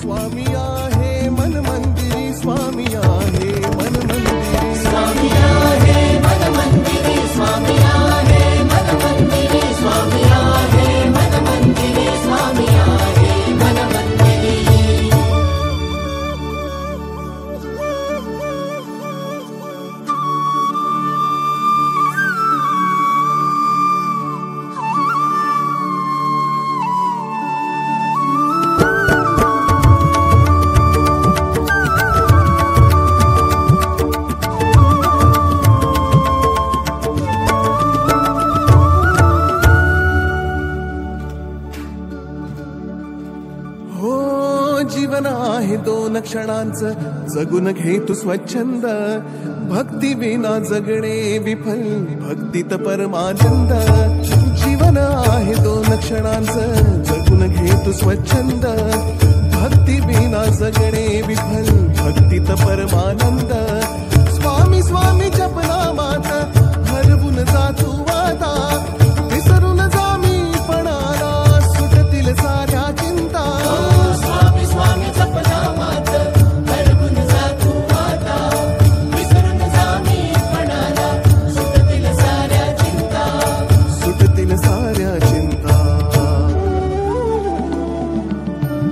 स्वामी आहे मन मंदिरी, स्वामी आहे मन मंदिरी, स्वामी आहे मन मंदिरी, स्वामी आहे मन मंदिरी, स्वामी आहे मन मंदिरी, स्वामी आहे मन मंदिरी. जीवन आहे दोन क्षणांचं, जगून घे तू स्वच्छंद. भक्ती विना जगणे विफल, भक्तीत परमानंद. जीवन आहे दोन क्षणांचं, जगून घे तू स्वच्छंद. भक्ती विना जगणे विफल, भक्तीत परमानंद. स्वामी स्वामी जपनामात हरवून जा तू आता, विसरून जा मी पणाला, सुटतील साऱ्या चिंता. स्वामी जपनामात हरवून जा तू आता, विसरून जा मी पणाला, सुटतील साऱ्या चिंता, सुटतील साऱ्या चिंता.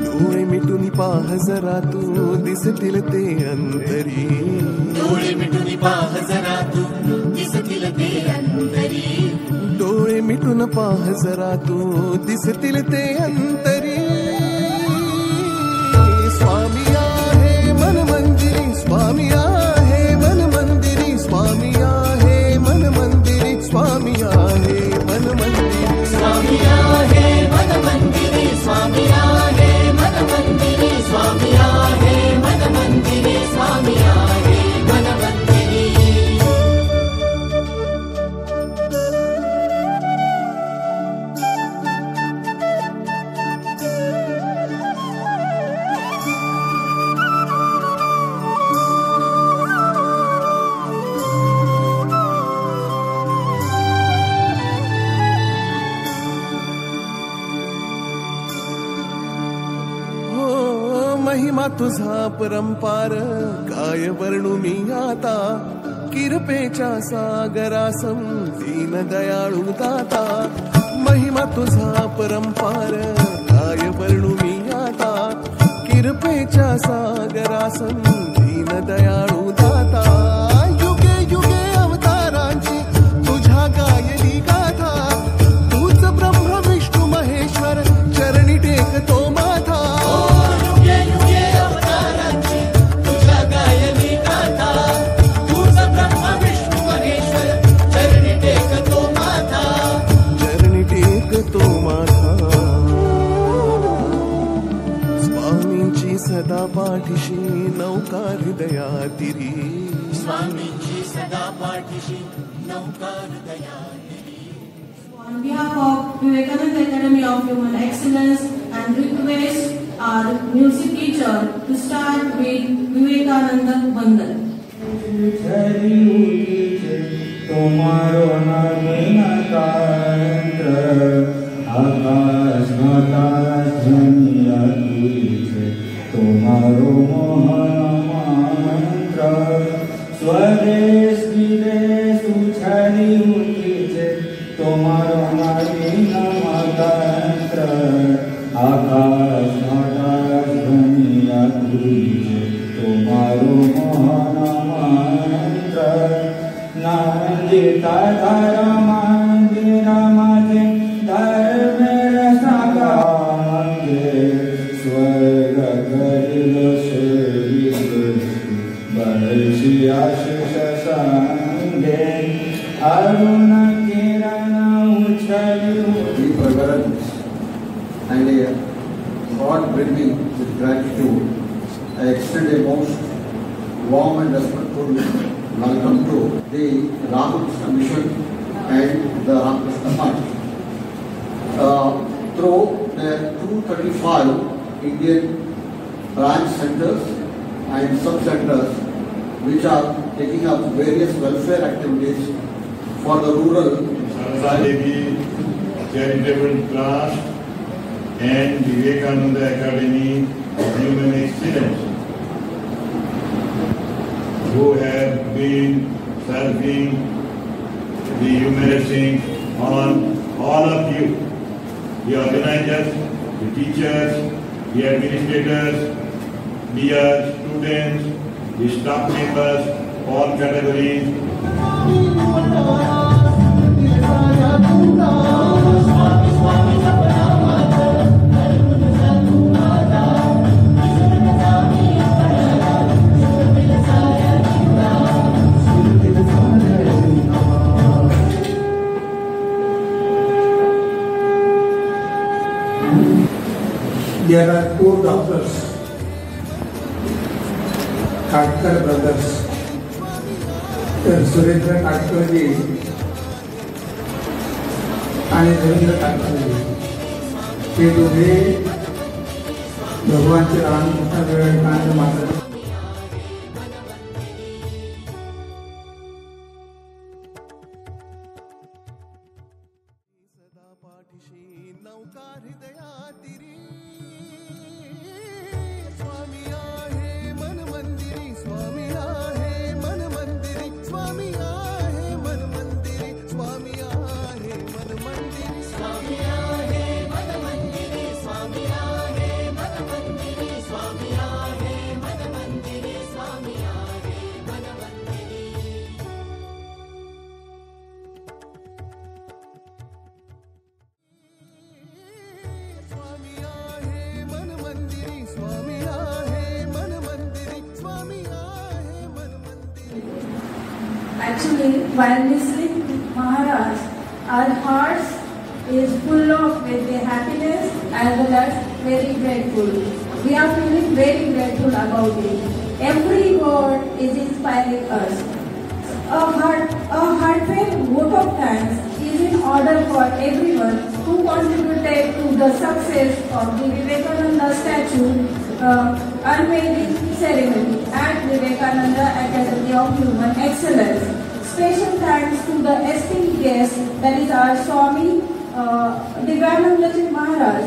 डोळे मिटून पाह जरा तू, दिसतील ते अंतरी. डोळे मिटून पाह जरा तू, दिसतील ते अंतरी. डोळे मिटून पाह जरा तू, दिसतील ते अंतरी. स्वामी आहे मन मंदिरी, स्वामी आहे मन मंदिरी, स्वामी आहे मन मंदिरी, स्वामी आहे मन मंदिरी, स्वामी आहे मन मंदिरी, स्वामी आहे मन मंदिरी, स्वामी आहे मन मंदिरी, स्वामी आहे मन मंदिरी. महिमा तुझा परंपार, काय वर्णू मी आता. किरपेच्या सागरासम दीन दयाळू दाता. महिमा तुझा परंपार, काय वर्णू मी आता. किरपेच्या सागरासम दीन दयाळू दाता. युगे युगे अवतारांची तुझ्या गायली गाथा. तूच ब्रह्म विष्णू महेश्वर, चरणी टेकतो माथा. सदा पाठीशी नौका हृदया तिरी. स्वामींची सदा पाठीशी नौका हृदया तिरी. On behalf of Vivekananda Academy of Human Excellence and request our music teacher to start with Vivekananda Vandan. तुम्हारो नवीन तंत्र, आकाश बतास ध्वनिया तुझे. तुम्हारो मोहन मंत्र, स्वदेश विदेश उछली उठीचे. तुम्हारो नवीन तंत्र, आकाश बतास ध्वनिया तुझे. तुम्हारो मोहन मंत्र, नंदिता धर्म मंदिर माझे धर्मेर साकांगे. स्वर्ग करिल सेवित, बळशी आशिष सांगे. अरुण किरण उछली. Deep reverence and a heart brimming with gratitude, I extend a most warm and respectful welcome to the Ramakrishna Mission and the Ramakrishna Fund. Through their 235 Indian branch centers and sub-centers which are taking up various welfare activities for the rural Devi Charitable Trust and Vivekananda Academy of Human Excellence, who have been serving the humorousing on all of you, the organizers, the teachers, the administrators, dear students, the staff members, all categories. There are two doctors, Katkar brothers. Surendra काटकरजी आणि रवींद्र काटकरजी हे दोघे भगवानचे लहान मोठा वेळ मात्र सदा पाठीशी नौका हृदयातिरी स्वामी आहे मन मंदिरी स्वामी आहे मन मंदिरी स्वामी आहे मन मंदिरी स्वामी आहे मन मंदिरी स्वामी आहे मन मंदिरी स्वामी आहे मन मंदिरी स्वामी आहे मन मंदिरी स्वामी आहे मन मंदिरी स्वामी आहे मन मंदिरी स्वामी आहे मन मंदिरी स्वामी आहे मन मंदिरी. Actually, while listening to Maharaj, our hearts is full of with the happiness as well as very grateful. We are feeling very grateful about it. Every word is inspiring us. A heartfelt vote of thanks is in order for everyone who contributed to the success of the Vivekananda statue unveiling ceremony at Vivekananda Academy of Human Excellence. Special thanks to the esteemed guest, that is our Swami Divyanandaji Maharaj,